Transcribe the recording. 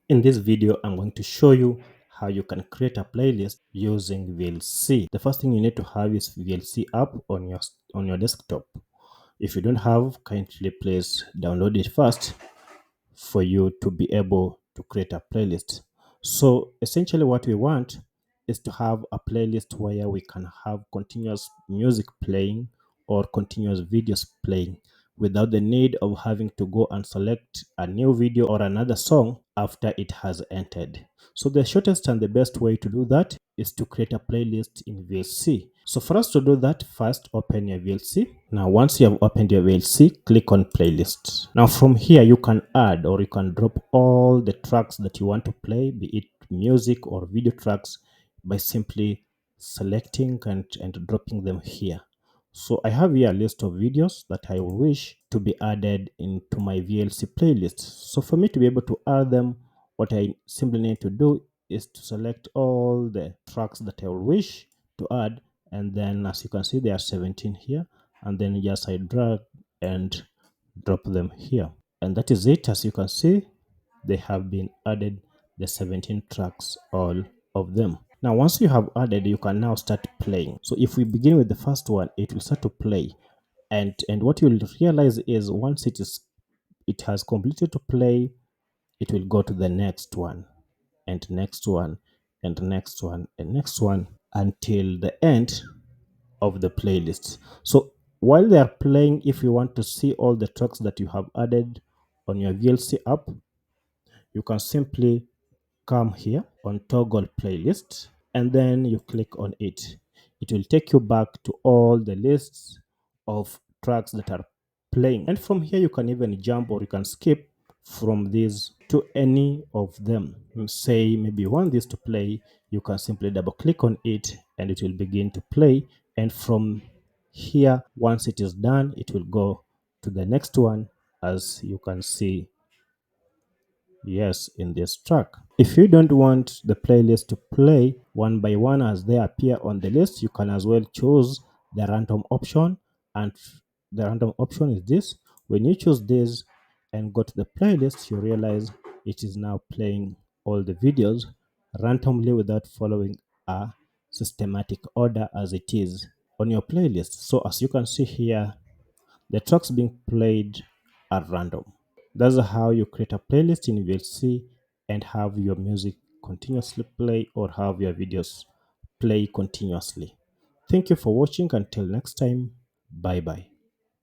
In this video, I'm going to show you how you can create a playlist using VLC. The first thing you need to have is VLC app on your desktop. If you don't have, kindly please download it first for you to be able to create a playlist. So essentially what we want is to have a playlist where we can have continuous music playing or continuous videos playing without the need of having to go and select a new video or another song after it has entered. So the shortest and the best way to do that is to create a playlist in VLC. So for us to do that, first open your VLC. Now once you have opened your VLC, click on playlist. Now from here you can add or you can drop all the tracks that you want to play, be it music or video tracks, by simply selecting and dropping them here. So I have here a list of videos that I wish to be added into my VLC playlist. So for me to be able to add them, what I simply need to do is to select all the tracks that I wish to add, and then as you can see there are 17 here, and then just I drag and drop them here, and that is it. As you can see, they have been added, the 17 tracks, all of them. Now once you have added, you can now start playing. So if we begin with the first one, it will start to play, and what you'll realize is once it has completed to play, it will go to the next one and next one and next one and next one until the end of the playlist. So while they are playing, if you want to see all the tracks that you have added on your VLC app, you can simply come here on toggle playlist and then you click on it. It will take you back to all the lists of tracks that are playing, and from here you can even jump or you can skip from these to any of them. Say maybe you want this to play, you can simply double click on it and it will begin to play, and from here, once it is done, it will go to the next one, as you can see, yes, in this track. If you don't want the playlist to play one by one as they appear on the list, you can as well choose the random option, and the random option is this. When you choose this and go to the playlist, you realize it is now playing all the videos randomly without following a systematic order as it is on your playlist. So as you can see here, the tracks being played are random. That's how you create a playlist in VLC and have your music continuously play or have your videos play continuously. Thank you for watching. Until next time, bye bye.